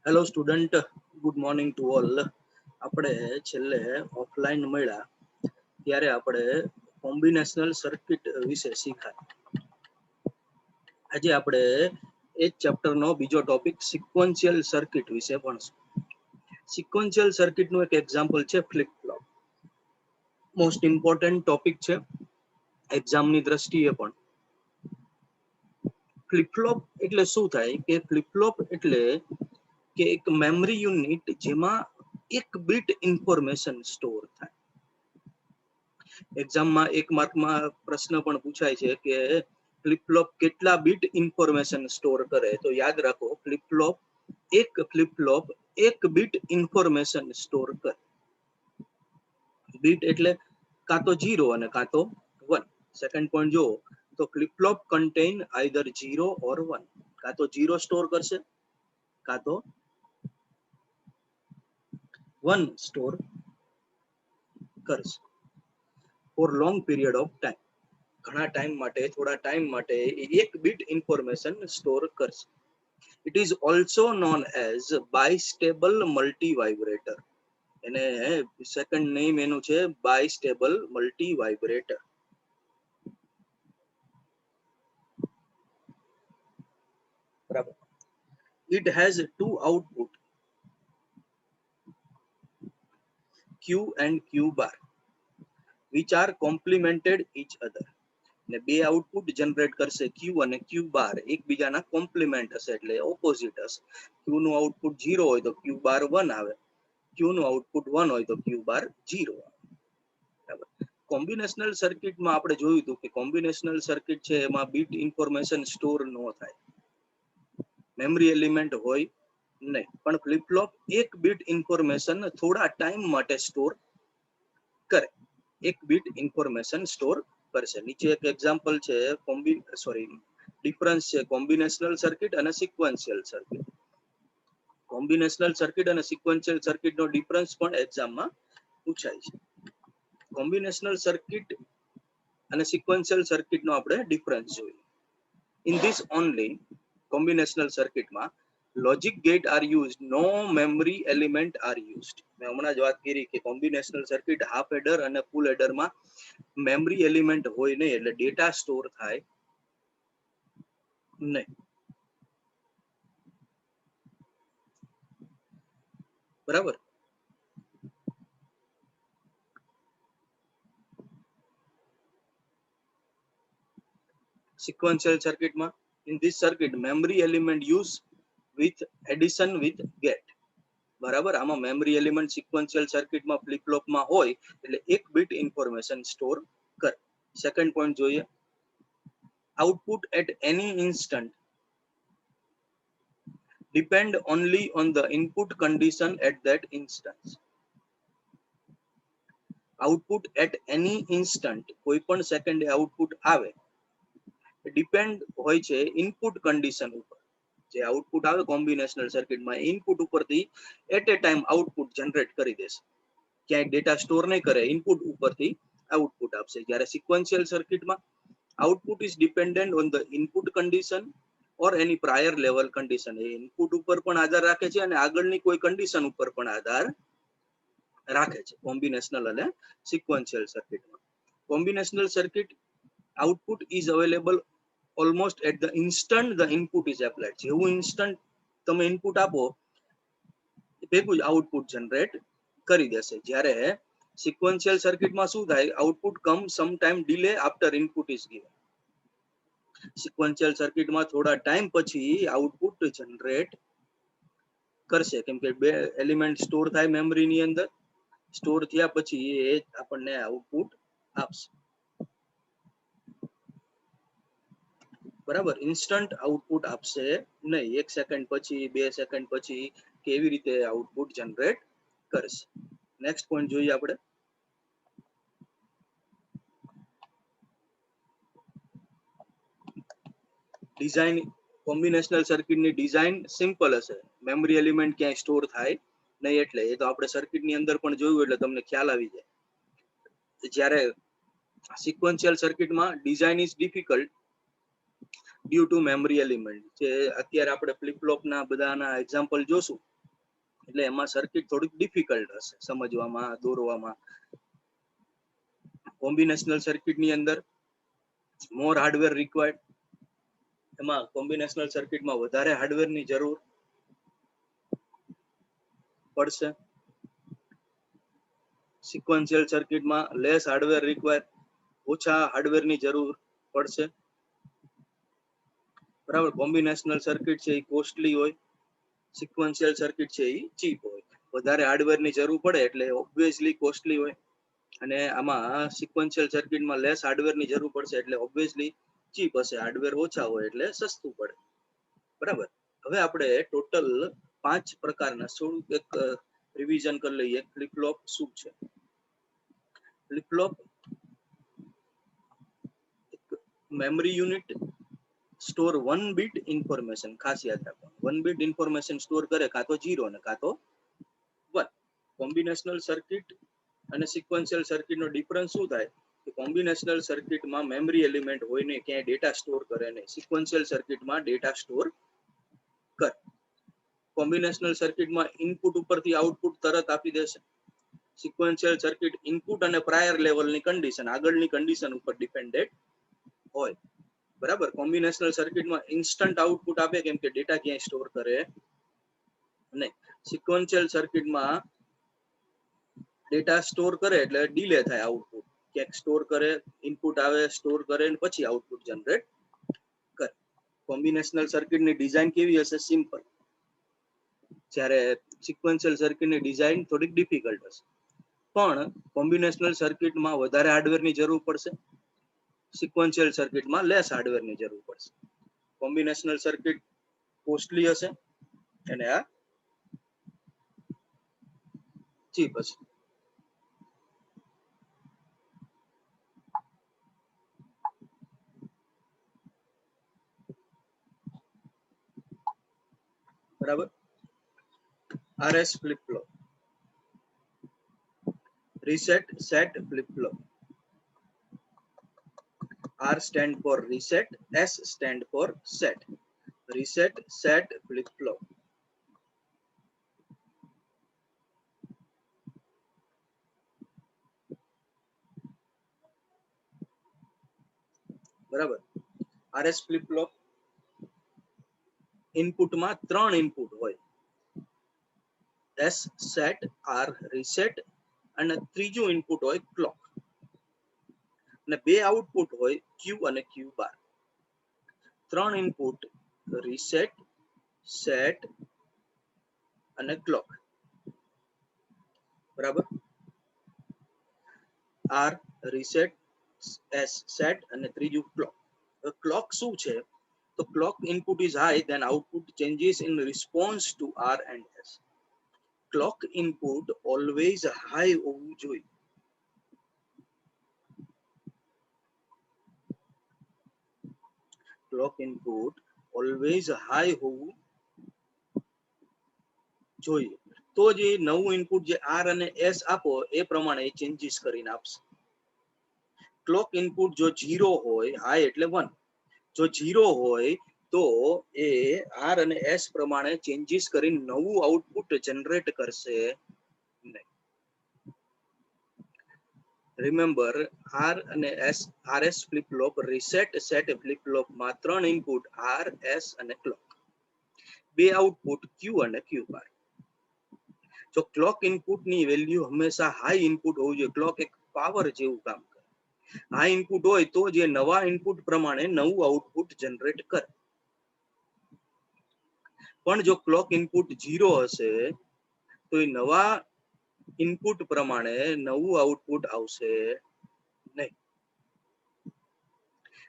Hello student, good morning to all. આપણે છેલ્લે offline મળ્યા ત્યારે આપણે કોમ્બિનેશનલ સર્કિટ વિશે શીખ્યા. આજે આપણે એ જ ચેપ્ટરનો બીજો ટોપિક સિક્વન્શિયલ સર્કિટ વિશે ભણશું. સિક્વન્શિયલ સર્કિટનું એક એક્ઝામ્પલ છે flip flop. Most important topic છે એક્ઝામની દ્રષ્ટિએ પણ. ફ્લિપ ફ્લોપ એટલે શું થાય કે ફ્લિપ ફ્લોપ એટલે કે એક મેમરી યુનિટ જેમાં એક બીટ ઇન્ફોર્મેશન સ્ટોર થાય. એક્ઝામમાં એક માર્કમાં પ્રશ્ન પણ પૂછાય છે કે ફ્લિપ ફ્લોપ કેટલા બીટ ઇન્ફોર્મેશન સ્ટોર કરે, તો યાદ રાખો ફ્લિપ ફ્લોપ એક બીટ ઇન્ફોર્મેશન સ્ટોર કરે. બીટ એટલે કાં તો 0 અને કાં તો 1. સેકન્ડ પોઈન્ટ જો તો ફ્લિપ ફ્લોપ કન્ટેન આઈધર 0 ઓર 1. કાં તો 0 સ્ટોર કરશે કાં તો 1 સ્ટોર કરશે for long period of time. ઘણા ટાઈમ માટે, થોડા ટાઈમ માટે એક બીટ ઇન્ફોર્મેશન સ્ટોર કરશે. It is also known as bistable multivibrator. એને સેકન્ડ નેમ એનું છે બાયસ્ટેબલ મલ્ટીવાઇબ્રેટર. બરાબર. It has two output, Q and Q bar, which are complemented each other. ને બે આઉટપુટ જનરેટ કરશે Q અને Q બાર, એકબીજાના કોમ્પ્લિમેન્ટ હશે એટલે ઓપોઝિટ હશે. Q નું આઉટપુટ 0 હોય તો Q બાર 1 આવે, Q નું આઉટપુટ 1 હોય તો Q બાર 0 આવે. બરાબર. કોમ્બિનેશનલ સર્કિટમાં આપણે જોયું હતું કે કોમ્બિનેશનલ સર્કિટ છે એમાં બીટ ઇન્ફોર્મેશન સ્ટોર ન થાય, મેમરી એલિમેન્ટ હોય નહીં, પણ ફ્લિપ ફ્લોપ એક બીટ ઇન્ફોર્મેશન થોડા ટાઈમ માટે સ્ટોર કરે. એક બીટ ઇન્ફોર્મેશન સ્ટોર કરશે. નીચે એક એક્ઝામ્પલ છે ડિફરન્સ છે કોમ્બિનેશનલ સર્કિટ અને સિક્વન્શિયલ સર્કિટ. કોમ્બિનેશનલ સર્કિટ અને સિક્વન્શિયલ સર્કિટનો ડિફરન્સ પણ એક્ઝામમાં પૂછાય છે. કોમ્બિનેશનલ સર્કિટ અને સિક્વન્શિયલ સર્કિટનો આપણે ડિફરન્સ જોઈએ. ઇન ધીસ ઓનલી કોમ્બિનેશનલ સર્કિટમાં logic gate are used, no memory element are used. મેં હમણાં જ વાત કરી કે કોમ્બિનેશનલ સર્કિટ હાફ એડર અને ફૂલ એડરમાં મેમરી એલિમેન્ટ હોય નહીં, એટલે ડેટા સ્ટોર થાય નહીં. બરાબર. સિક્વન્શિયલ સર્કિટમાં in this circuit memory element use with addition with gate. બરાબર. આમાં મેમરી એલિમેન્ટ સિક્વન્શિયલ સર્કિટમાં ફ્લિપ ફ્લોપમાં હોય એટલે એક બીટ ઇન્ફોર્મેશન સ્ટોર કરે. સેકન્ડ પોઈન્ટ જોઈએ, output at any instant depend only on the input condition at that instance. Output at any instant, કોઈ પણ સેકન્ડે આઉટપુટ આવે, ડિપેન્ડ હોય છે ઇનપુટ કન્ડિશન ઉપર. જે આઉટપુટ આવે કોમ્બિનેશનલ સર્કિટમાં ઇનપુટ ઉપરથી at a time output generate કરી દેશે. ક્યાંય ડેટા સ્ટોર નહીં કરે, ઇનપુટ ઉપરથી આઉટપુટ આપશે. જ્યારે સિક્વન્શિયલ સર્કિટમાં output is dependent on the input condition or any prior level condition. A input ઉપર પણ આધાર રાખે છે અને આગળની કોઈ કન્ડિશન ઉપર પણ આધાર રાખે છે કોમ્બિનેશનલ અને સિક્વન્શિયલ સર્કિટમાં. Combinational circuit output is available almost at the instant the input is applied. જેવું ઇન્સ્ટન્ટ તમે ઇનપુટ આપો ભેગું જ આઉટપુટ જનરેટ કરી દેશે. જ્યારે સિક્વન્શિયલ સર્કિટમાં શું થાય, output come some time delay after input is given. Sequential સર્કિટમાં થોડા ટાઈમ પછી આઉટપુટ જનરેટ કરશે, કેમ કે બે એલિમેન્ટ સ્ટોર થાય મેમરીની અંદર. સ્ટોર થયા પછી એ આપણને આઉટપુટ આપશે. બરાબર. ઇન્સ્ટન્ટ આઉટપુટ આપશે નહીં, 1 સેકન્ડ પછી, 2 સેકન્ડ પછી કેવી રીતે આઉટપુટ જનરેટ કરશે. નેક્સ્ટ પોઈન્ટ જોઈએ આપણે. ડિઝાઇન. કોમ્બિનેશનલ સર્કિટની ડિઝાઇન સિમ્પલ હશે, મેમરી એલિમેન્ટ ક્યાંય સ્ટોર થાય નહીં. એટલે એ તો આપણે સર્કિટની અંદર પણ જોયું એટલે તમને ખ્યાલ આવી જાય. જ્યારે સિક્વન્શિયલ સર્કિટમાં design is difficult due to memory element. જે અત્યારે આપણે ફ્લિપ ફ્લોપના બધાના એક્ઝામ્પલ જોશું એટલે એમાં સર્કિટ થોડીક ડિફિકલ્ટ હશે સમજવામાં, દોરવામાં. કોમ્બિનેશનલ સર્કિટ ની અંદર મોર હાર્ડવેર રિક્વાયર્ડ, એમાં કોમ્બિનેશનલ સર્કિટમાં વધારે હાર્ડવેર ની જરૂર પડશે. સિક્વન્શિયલ સર્કિટમાં લેસ હાર્ડવેર રિક્વાયર્ડ, ઓછા હાર્ડવેર ની જરૂર પડશે. બરાબર. કોમ્બિનેશનલ સર્કિટ છે એ કોસ્ટલી હોય, સિક્વન્શિયલ સર્કિટ છે એ ચીપ હોય. વધારે હાર્ડવેર ની જરૂર પડે એટલે ઓબ્વિયસલી કોસ્ટલી હોય, અને આમાં સિક્વન્શિયલ સર્કિટમાં લેસ હાર્ડવેર ની જરૂર પડશે એટલે ઓબ્વિયસલી ચીપ હશે. હાર્ડવેર ઓછા હોય એટલે સસ્તું પડે. બરાબર. હવે આપણે ટોટલ 5 પ્રકારના થોડુંક એક રિવિઝન કરી લઈએ. ફ્લિપ ફ્લોપ શું છે? Flip flop memory unit store 1 bit information. ખાસ યાદ રાખો, 1 બીટ ઇન્ફોર્મેશન સ્ટોર કરે, કાં તો 0 ને કાં તો 1. કોમ્બિનેશનલ સર્કિટ અને સિક્વન્શિયલ સર્કિટ નો ડિફરન્સ શું થાય? કે કોમ્બિનેશનલ સર્કિટમાં મેમરી એલિમેન્ટ હોય ને ક્યાંય ડેટા સ્ટોર કરે ને, સિક્વન્શિયલ સર્કિટમાં ડેટા સ્ટોર કરે. કોમ્બિનેશનલ સર્કિટમાં ઇનપુટ ઉપરથી આઉટપુટ તરત આપી દેશે. સિક્વન્શિયલ સર્કિટ ઇનપુટ અને પ્રાયર લેવલની કન્ડિશન, આગળની કન્ડિશન ઉપર ડિપેન્ડેન્ટ હોય. બરાબર. કોમ્બિનેશનલ સર્કિટમાં ઇન્સ્ટન્ટ આઉટપુટ આપે કેમ કે ડેટા ક્યાંય સ્ટોર કરે નહીં. સિક્વન્શિયલ સર્કિટમાં ડેટા સ્ટોર કરે એટલે ડીલે થાય આઉટપુટ. ક્યાંક સ્ટોર કરે, ઇનપુટ આવે, સ્ટોર કરે ને પછી આઉટપુટ જનરેટ કરે. કોમ્બિનેશનલ સર્કિટની ડિઝાઇન કેવી હશે? સિમ્પલ. જ્યારે સિક્વન્શિયલ સર્કિટની ડિઝાઇન થોડીક ડિફિકલ્ટ હશે. પણ કોમ્બિનેશનલ સર્કિટમાં વધારે હાર્ડવેરની જરૂર પડશે, સિક્વન્શિયલ સર્કિટમાં લેસ હાર્ડવેરની જરૂર પડશે. કોમ્બિનેશનલ સર્કિટ કોસ્ટલી હશે અને આ ચીપ હશે. બરાબર. RS flip flop, reset set flip flop. R stand for reset, S stand for set. Reset set flip flop. બરાબર. RS ફ્લિપ ફ્લોપ ઇનપુટમાં 3 ઇનપુટ હોય, S સેટ, R રીસેટ અને ત્રીજું ઇનપુટ હોય ક્લોક. અને 2 આઉટપુટ હોય, Q અને Q બાર. 3 input reset, set અને ક્લોક. બરાબર. R રીસેટ, S સેટ અને ત્રીજું ક્લોક. ક્લોક શું છે? તો clock input is high, then output changes in response to R and S. Clock input always high હોવું જોઈએ. Clock input always high હોવું જોઈએ. તો જે નવું ઇનપુટ જે R અને S આપો એ પ્રમાણે ચેન્જીસ કરીને આપશે. ક્લોક ઇનપુટ જો 0 હોય, હાઈ એટલે 1, જો 0 હોય તો એ R અને S પ્રમાણે ચેન્જીસ કરીને નવું આઉટપુટ જનરેટ કરશે નહીં. રિમેમ્બર, R અને S, RS flip flop, reset set flip flop માં 3 ઇનપુટ R, S અને ક્લોક. 2 આઉટપુટ Q અને Q બાર. જો ક્લોક ઇનપુટ ની વેલ્યુ હંમેશા હાઈ ઇનપુટ હોવું જોઈએ. ક્લોક એક પાવર જેવું કામ કરે. હાઈ ઇનપુટ હોય તો જે નવા ઇનપુટ પ્રમાણે નવું આઉટપુટ જનરેટ કરે. પણ જો ક્લોક ઇનપુટ 0 હશે તો એ નવા ઇનપુટ પ્રમાણે નવું આઉટપુટ આવશે નહીં.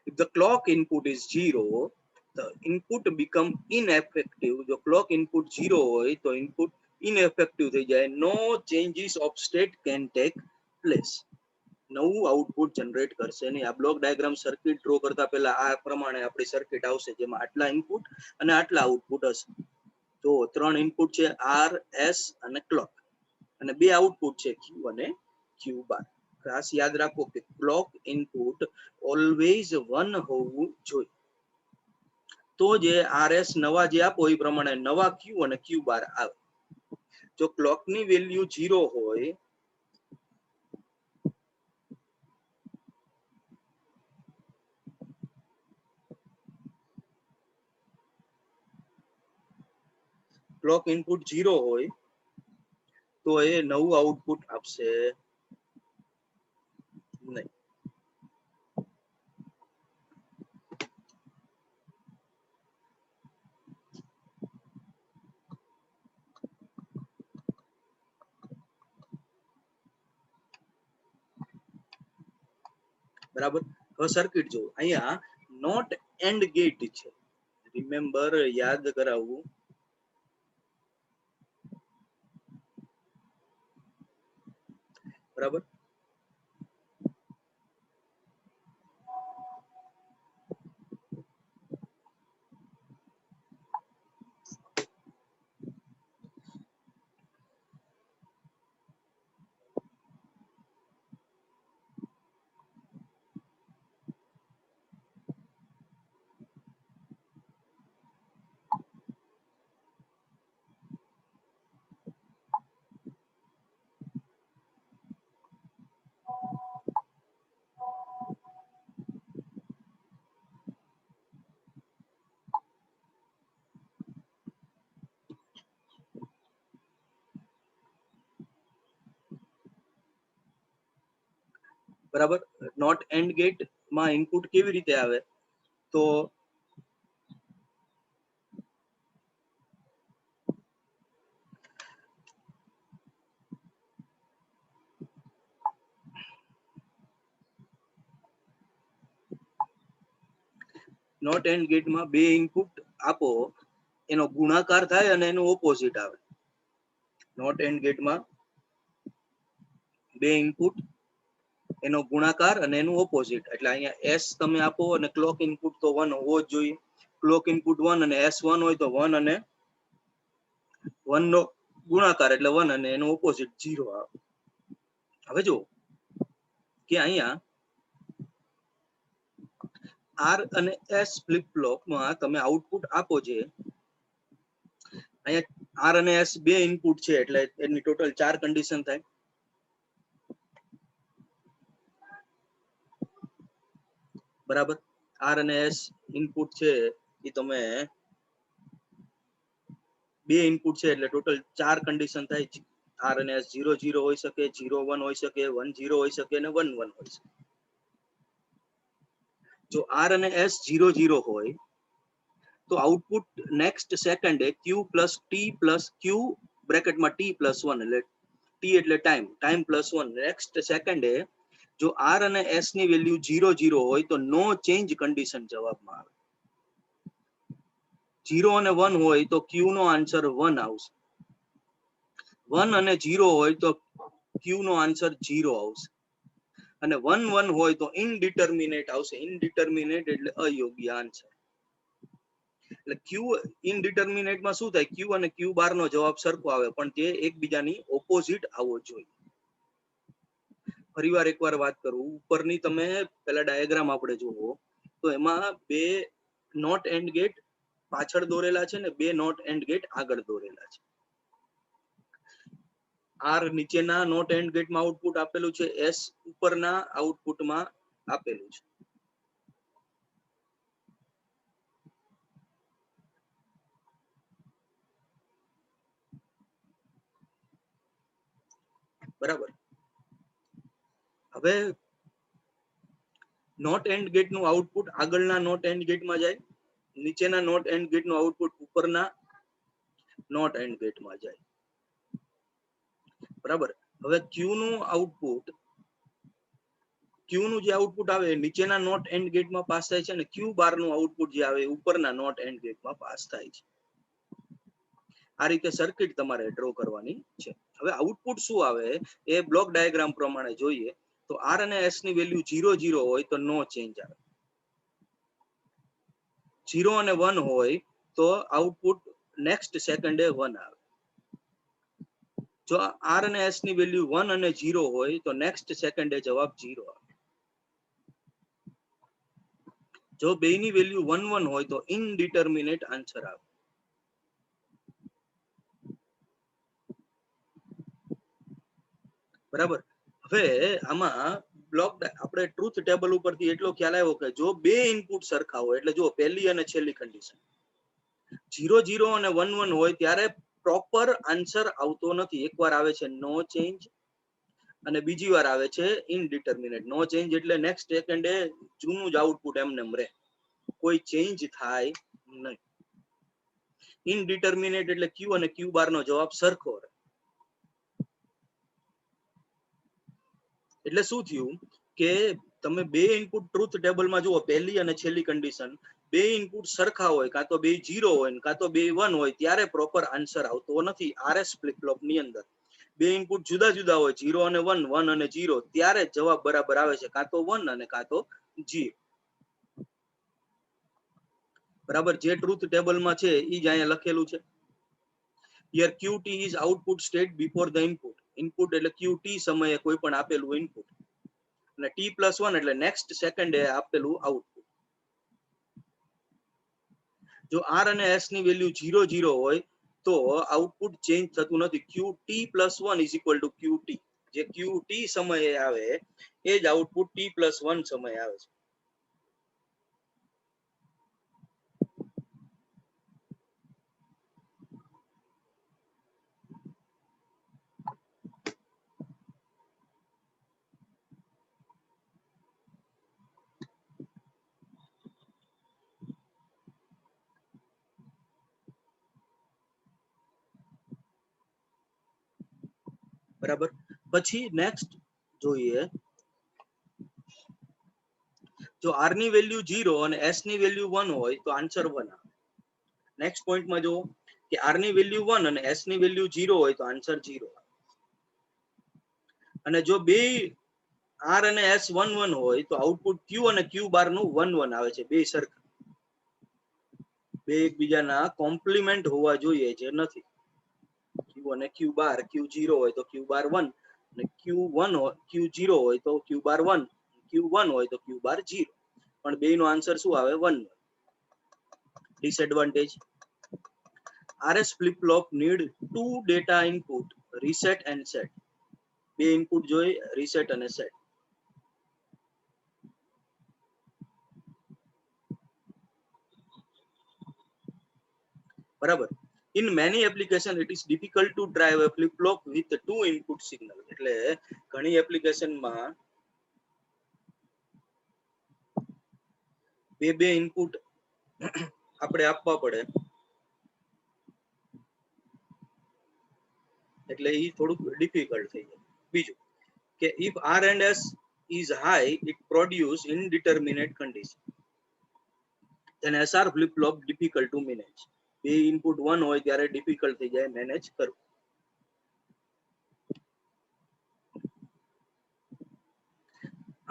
If the clock input is 0, the input become ineffective. જો ક્લોક ઇનપુટ 0 હોય તો ઇનપુટ ineffective થઈ જાય. No changes of state can take place. નવું આઉટપુટ જનરેટ કરશે નહીં. આ બ્લોક ડાયાગ્રામ સર્કિટ ડ્રો કરતા પહેલા આ પ્રમાણે આપણી સર્કિટ આવશે, જેમાં આટલા ઇનપુટ અને આટલા આઉટપુટ હશે. તો 3 ઇનપુટ છે R, S અને ક્લોક, અને 2 આઉટપુટ છે Q અને Q બાર. ખાસ યાદ રાખો કે ક્લોક ઇનપુટ ઓલવેઝ 1 હોવું જોઈએ. તો જે RS નવા જે આપો એ પ્રમાણે નવા Q અને Q બાર આવે. જો ક્લોક ની વેલ્યુ 0 હોય ક્લોક ઇનપુટ 0 હોય તો એ નવું આઉટપુટ આપશે નહીં. બરાબર. હવે સર્કિટ જો અહીંયા નોટ એન્ડ ગેટ છે. રિમેમ્બર, યાદ કરાવવું. બરાબર. બરાબર. નોટ એન્ડ ગેટ માં ઇનપુટ કેવી રીતે આવે? તો નોટ એન્ડ ગેટ માં બે ઇનપુટ આપો, એનો ગુણાકાર થાય અને એનું ઓપોઝિટ આવે. નોટ એન્ડ ગેટ માં બે ઇનપુટ, એનો ગુણાકાર અને એનું ઓપોઝિટ. એટલે અહીંયા એસ તમે આપો અને ક્લોક ઇનપુટ તો 1 હોવો જ જોઈએ. ક્લોક ઇનપુટ 1 અને એસ 1 હોય તો 1 અને 1 નો ગુણાકાર એટલે 1 અને એનું ઓપોઝિટ 0 આવે. હવે જો કે અહીંયા આર અને એસ ફ્લિપ ફ્લોપમાં તમે આઉટપુટ આપો છે. અહીંયા આર અને એસ બે ઇનપુટ છે એટલે એની ટોટલ 4 કન્ડિશન થાય. બરાબર. આર અને એસ ઇનપુટ છે એ તમે બે ઇનપુટ છે એટલે ટોટલ 4 કન્ડિશન થાય. આર અને એસ 0 0 હોઈ શકે, 0 1 હોઈ શકે, 1 0 હોઈ શકે અને 1 1 હોઈ શકે. જો આર અને એસ 0 0 હોય તો આઉટપુટ નેક્સ્ટ સેકન્ડે ક્યુ પ્લસ ટી પ્લસ ક્યુ બ્રેકેટમાં ટી પ્લસ 1 એટલે ટી એટલે ટાઈમ પ્લસ 1 નેક્સ્ટ સેકન્ડે જો આર અને એસ ની વેલ્યુ 0 0 હોય તો નો ચેન્જ કન્ડિશન જવાબમાં આવે. 0 અને 1 હોય તો ક્યુ નો આન્સર 1 આવશે. 1 અને 0 હોય તો ક્યુ નો આન્સર 0 આવશે. અને 1 1 હોય તો ઇનડિટર્મિનેટ આવશે. ઇનડિટર્મિનેટ એટલે અયોગ્ય આન્સર. એટલે ક્યુ ઇનડિટર્મિનેટમાં શું થાય? ક્યુ અને ક્યુ બાર નો જવાબ સરખો આવે પણ તે એકબીજાની ઓપોઝિટ આવવો જોઈએ. ફરીવાર એકવાર વાત કરું, ઉપરની તમે પેલા ડાયાગ્રામ આપણે જોવો તો એમાં બે નોટ એન્ડ ગેટ પાછળ દોરેલા છે ને બે નોટ એન્ડ ગેટ આગળ દોરેલા છે. આર નીચેના નોટ એન્ડ ગેટમાં આઉટપુટ આપેલું છે, એસ ઉપરના આઉટપુટમાં આપેલું છે. બરાબર. હવે નોટ એન્ડ ગેટ નું આઉટપુટ આગળના નોટ એન્ડ ગેટમાં જાય, નીચેના નોટ એન્ડ ગેટ નું આઉટપુટ ઉપરના નોટ એન્ડ ગેટમાં જાય. બરાબર. હવે ક્યુ નું આઉટપુટ, ક્યુ નું જે આઉટપુટ આવે નીચેના નોટ એન્ડ ગેટમાં પાસ થાય છે અને ક્યુ બાર નું આઉટપુટ જે આવે ઉપરના નોટ એન્ડ ગેટમાં પાસ થાય છે. આ રીતે સર્કિટ તમારે ડ્રો કરવાની છે. હવે આઉટપુટ શું આવે એ બ્લોક ડાયાગ્રામ પ્રમાણે જોઈએ તો આર અને એસ ની વેલ્યુ 0 0 હોય તો નો ચેન્જ આવે. 0 અને 1 હોય તો આઉટપુટ નેક્સ્ટ સેકન્ડે 1 આવે. જો આર અને એસ ની વેલ્યુ 1 અને 0 હોય તો નેક્સ્ટ સેકન્ડે જવાબ 0 આવે. જો બેની વેલ્યુ 1 1 હોય તો ઇનડિટર્મિનેટ આન્સર આવે. બરાબર. હવે આમાં બ્લોક આપણે ટ્રુથ ટેબલ ઉપરથી એટલો ખ્યાલ આવ્યો કે જો બે ઇનપુટ સરખા હોય એટલે જો પહેલી અને છેલ્લી કન્ડિશન 0 0 અને 1 1 હોય ત્યારે પ્રોપર આન્સર આવતો નથી. એકવાર આવે છે નો ચેન્જ અને બીજી વાર આવે છે ઇનડિટર્મિનેટ. નો ચેન્જ એટલે નેક્સ્ટ સેકન્ડે જૂનું જ આઉટપુટ એમને એમ રહે, કોઈ ચેન્જ થાય નહીં. ઇનડિટર્મિનેટ એટલે ક્યુ અને ક્યુ બાર નો જવાબ સરખો રહે. એટલે શું થયું કે તમે બે ઇનપુટ ટ્રુથ ટેબલમાં જુઓ, પહેલી અને છેલ્લી કન્ડિશન બે ઇનપુટ સરખા હોય, કાં તો બે 0 હોય કાં તો બે 1 હોય ત્યારે પ્રોપર આન્સર આવતો નથી. આરએસ ફ્લિપ ફ્લોપ ની અંદર બે ઇનપુટ જુદા જુદા હોય, 0 અને 1, 1 અને 0, ત્યારે જવાબ બરાબર આવે છે, કાં તો 1 અને કાં તો 0. બરાબર. જે ટ્રુથ ટેબલમાં છે એ જ અહીંયા લખેલું છે. Here QT is output state before the input. Input એટલે QT સમયે કોઈ પણ આપેલું ઇનપુટ, અને T+1 એટલે નેક્સ્ટ સેકન્ડે આપેલું આઉટપુટ. જો R અને S ની વેલ્યુ 0 0 હોય તો આઉટપુટ ચેન્જ થતું નથી. QT+1 is equal to QT. જે QT સમયે આવે એ જ આઉટપુટ T+1 સમયે આવે છે. બરાબર. પછી નેક્સ્ટ જોઈએ, જો R ની વેલ્યુ 0 અને S ની વેલ્યુ 1 હોય તો આન્સર 1 આવે. નેક્સ્ટ પોઈન્ટમાં જો કે R ની વેલ્યુ 1 અને S ની વેલ્યુ 0 હોય તો આન્સર 0 આવે. અને જો બે R અને S 1 1 હોય તો આઉટપુટ Q અને Q બાર નું 1 1 આવે છે. બે સરખા, બે એકબીજાના કોમ્પ્લિમેન્ટ હોવા જોઈએ, જે નથી. Q અને Q બાર, Q0 હોય તો Q બાર 1, અને Q1 Q0 હોય તો Q બાર 1, Q1 હોય તો Q બાર 0. પણ બે નો આન્સર શું આવે? 1. Disadvantage, RS flip flop need 2 data input, reset and set. બે ઇનપુટ જોઈ, રીસેટ અને સેટ. બરાબર. In many application it is difficult to drive a flip flop with 2 input signal. એટલે ઘણી એપ્લિકેશનમાં બે ઇનપુટ આપણે આપવા પડે, એટલે એ થોડુંક ડિફિકલ્ટ થઈ જાય. બીજું કે if R and S is high, it produce indeterminate condition. then SR flip flop difficult to manage. બે ઇનપુટ 1 હોય ત્યારે ડિફિકલ્ટ થઈ જાય મેનેજ કરવું.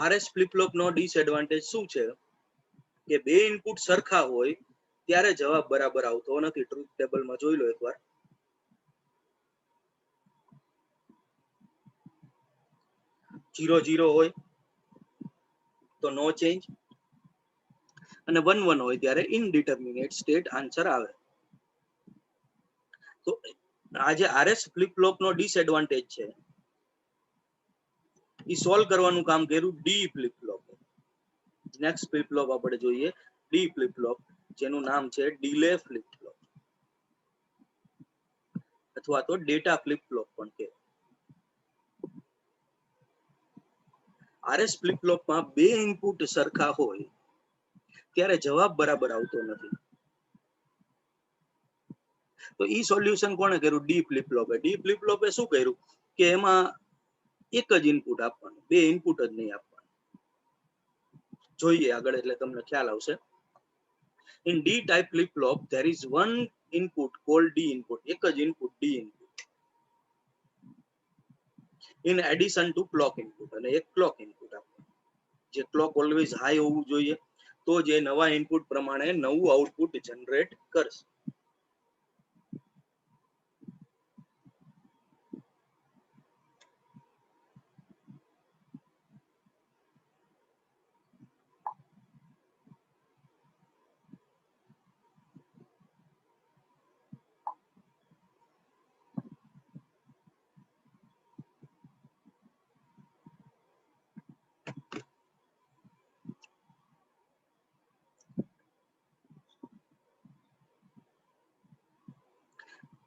RS ફ્લિપ ફ્લોપ નો ડિસએડવાન્ટેજ શું છે કે બે ઇનપુટ સરખા હોય ત્યારે જવાબ બરાબર આવતો નથી. ટ્રુથ ટેબલમાં જોઈ લો એકવાર. 0 0 હોય તો નો ચેન્જ, અને 1 1 હોય ત્યારે ઇનડિટર્મિનેટ સ્ટેટ આન્સર આવે. તો આ જે RS ફ્લિપ ફ્લોપ નો ડિસએડવાન્ટેજ છે એ સોલ્વ કરવાનું કામ કર્યું D flip flop. Next flip flop આપણે જોઈએ ડી ફ્લિપ ફ્લોપ, જેનું નામ છે ડીલે ફ્લિપ ફ્લોપ અથવા તો ડેટા ફ્લિપ ફ્લોપ પણ કહેવાય. RS ફ્લિપ ફ્લોપમાં બે ઇનપુટ સરખા હોય ત્યારે જવાબ બરાબર આવતો નથી. તો ઈ સોલ્યુશન કોણે કર્યું? ડી ફ્લિપ ફ્લોપે. ડી ફ્લિપ ફ્લોપે શું કર્યું કે એમાં એક જ ઇનપુટ આપવાનું, બે ઇનપુટ જ નહીં આપવાનું. જોઈએ આગળ એટલે તમને ખ્યાલ આવશે. In D type flip flop there is one input called D input. એક જ input D input in addition to clock input, અને એક clock input આપવાનું. જે ક્લોક ઓલવેઝ હાઈ હોવું જોઈએ તો જે નવા ઇનપુટ પ્રમાણે નવું આઉટપુટ જનરેટ કરશે.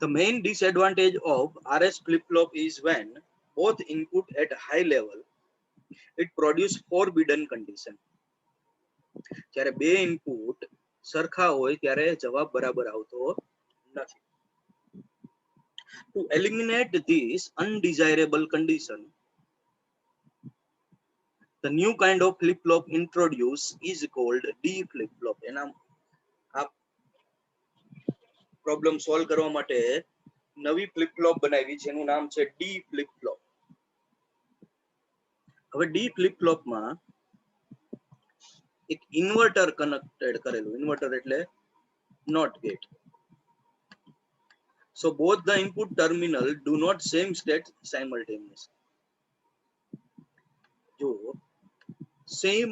The main disadvantage of RS flip-flop is when both input at high level, it produce forbidden condition. જ્યારે બે ઇનપુટ સરખા હોય ત્યારે જવાબ બરાબર આવતો નથી. To eliminate this undesirable condition, the new kind of flip-flop introduced is called D flip-flop. એના આ પ્રોબ્લેમ સોલ્વ કરવા માટે નવી ફ્લિપ-ફ્લોપ બનાવી જેનું નામ છે ડી ફ્લિપ-ફ્લોપ. હવે ડી ફ્લિપ-ફ્લોપમાં એક ઇન્વર્ટર કનેક્ટેડ કરેલું, ઇન્વર્ટર એટલે not gate. So both the input terminal do not same state simultaneously. જો સેમ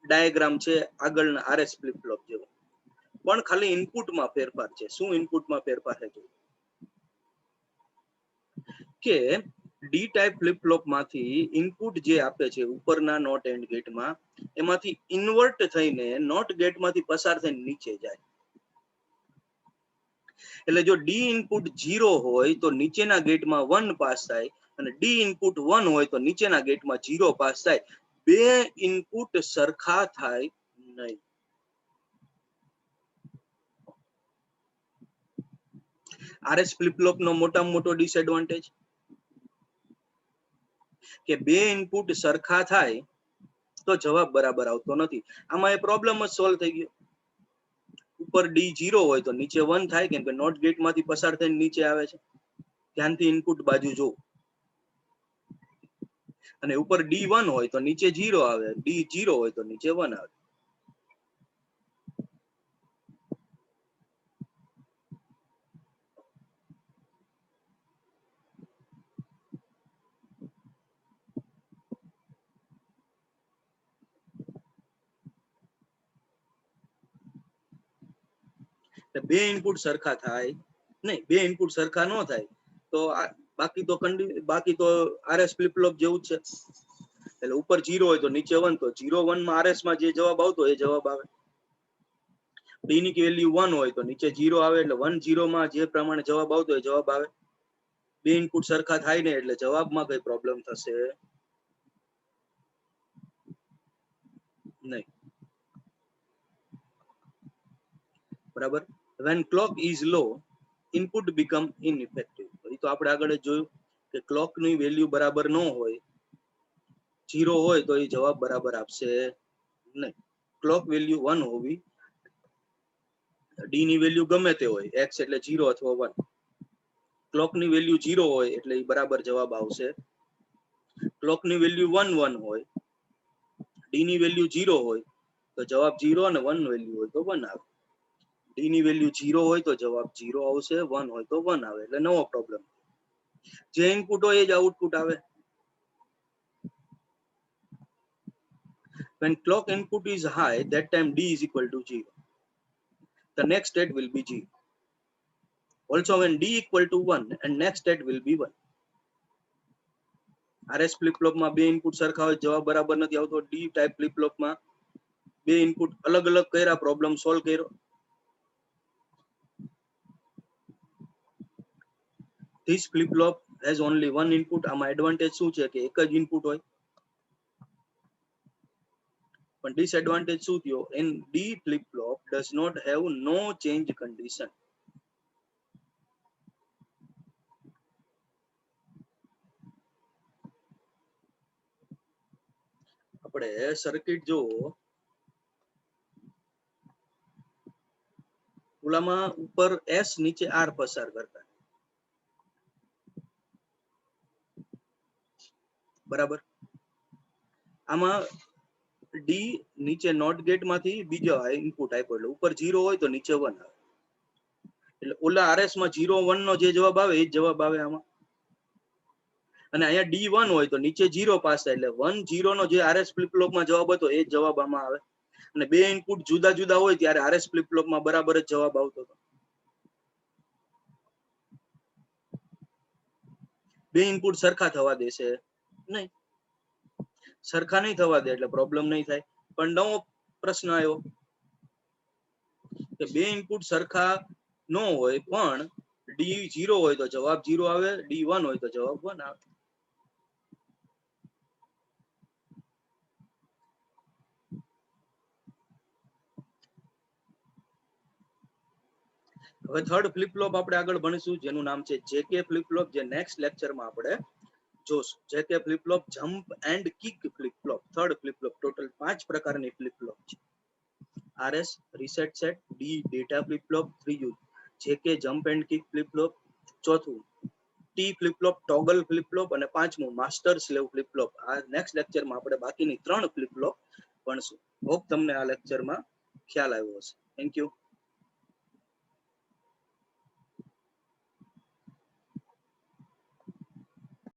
ડાયાગ્રામ છે આગળના RS ફ્લિપ-ફ્લોપ જેવો, પણ ખાલી ઇનપુટમાં ફેરફાર છે. શું ઇનપુટમાં ફેરફાર છે કે ડી ટાઈપ ફ્લિપ-ફ્લોપ માંથી ઇનપુટ જે આપે છે ઉપરના નોટ એન્ડ ગેટમાં, એમાંથી ઇન્વર્ટ થઈને નોટ ગેટમાંથી પસાર થઈને નીચે જાય. એટલે જો ડી ઇનપુટ 0 હોય તો નીચેના ગેટમાં 1 પાસ થાય, અને ડી ઇનપુટ 1 હોય તો નીચેના ગેટમાં 0 પાસ થાય. બે ઇનપુટ સરખા થાય નહીં. RS ફ્લિપ-ફ્લોપ નો મોટામાં મોટો ડિસએડવાન્ટેજ કે બે ઇનપુટ સરખા થાય તો જવાબ બરાબર આવતો નથી. આમાં એ પ્રોબ્લેમ જ સોલ્વ થઈ ગયો. ઉપર ડી 0 હોય તો નીચે 1 થાય, કેમ કે નોટ ગેટ માંથી પસાર થઈને નીચે આવે છે. ધ્યાનથી ઇનપુટ બાજુ જો. અને ઉપર ડી 1 હોય તો નીચે 0 આવે, ડી 0 હોય તો નીચે 1 આવે. બે ઇનપુટ સરખા થાય નહીં, બે ઇનપુટ સરખા ન થાય તો બાકી તો RS ફ્લિપ-ફ્લોપ જેવું જ છે. એટલે ઉપર 0 હોય તો નીચે 1, તો 0 1 માં RS માં જે જવાબ આવતો એ જવાબ આવે. ડી ની વેલ્યુ 1 હોય તો નીચે 0 આવે, એટલે 1 0 માં જે પ્રમાણે જવાબ આવતો એ જવાબ આવે. બે ઇનપુટ સરખા થાય ને એટલે જવાબમાં કઈ પ્રોબ્લેમ થશે નહીં. બરાબર. when clock is low, input become ineffective. એ તો આપણે આગળ જ જોયું કે ક્લોક ની વેલ્યુ બરાબર ન હોય, 0 હોય તો એ જવાબ બરાબર આપશે નહીં. ક્લોક વેલ્યુ 1 હોવી, ડી ની વેલ્યુ ગમે તે હોય, x એટલે 0 અથવા 1. ક્લોક ની વેલ્યુ 0 હોય એટલે એ બરાબર જવાબ આવશે. ક્લોક ની વેલ્યુ 1 1 હોય, ડી ની વેલ્યુ 0 હોય તો જવાબ 0, અને 1 વેલ્યુ હોય તો 1 આવે. ડી ની વેલ્યુ 0 હોય તો જવાબ 0 આવશે, 1 હોય તો 1 આવે. એટલે નવો પ્રોબ્લેમ. જે ઇનપુટ હોય એ જ આઉટપુટ આવે. When clock input is high, that time D is equal to 0. The next state will be 0. Also when D equal to 1, and next state will be 1. RS flip-flop માં બે input સરખા હોય જવાબ બરાબર નથી આવતો. ડી ટાઈપ ફ્લિપ-ફ્લોપ માં બે ઇનપુટ અલગ અલગ કર્યા, પ્રોબ્લેમ સોલ્વ કર્યો. This flip-flop has only one input. આમાં એડવાન્ટેજ શું છે કે એક જ ઇનપુટ હોય. પણ ડિસએડવાન્ટેજ શું થયો? in D flip-flop does not have no change condition. આપણે સર્કિટ જો ઓલામાં ઉપર S નીચે R પસાર કરતા, બરાબર. આમાં ડી નીચે નોટ ગેટ માંથી બીજો ઇનપુટ આપ્યો, એટલે ઉપર 0 હોય તો નીચે 1 આવે. એટલે ઓલા RS માં 0 1 નો જે જવાબ આવે એ જ જવાબ આવે આમાં. અને અહીંયા D1 હોય તો નીચે 0 પાસ થાય, એટલે 1 0 નો જે RS ફ્લિપ-ફ્લોપ માં જવાબ હતો એ જ જવાબ આમાં આવે. અને બે ઇનપુટ જુદા જુદા હોય ત્યારે RS ફ્લિપ-ફ્લોપ માં બરાબર જ જવાબ આવતો હતો. બે ઇનપુટ સરખા થવા દેશે નહીં, સરખા નહીં થવા દે એટલે પ્રોબ્લેમ નહીં થાય. પણ નવો પ્રશ્ન આવ્યો કે બે ઇનપુટ સરખા નો હોય પણ D0 હોય તો જવાબ 0 આવે, D1 હોય તો જવાબ 1 આવે. હવે થર્ડ ફ્લિપ ફ્લોપ આપણે આગળ ભણીશું જેનું નામ છે જેકે ફ્લિપ ફ્લોપ, જે નેક્સ્ટ લેક્ચરમાં આપણે જોશું. JK flip flop jump and kick flip flop, third flip flop. Total 5 પ્રકારની ફ્લિપ ફ્લોપ છે. RS reset set, D data flip flop, ત્રીજું JK jump and kick flip flop, ચોથું T flip flop toggle flip flop, અને પાંચમું master slave flip flop. આ next લેક્ચરમાં આપણે બાકીની 3 ફ્લિપ ફ્લોપ ભણશું. હોપ તમને આ લેક્ચરમાં ખ્યાલ આવ્યો હશે. Thank you.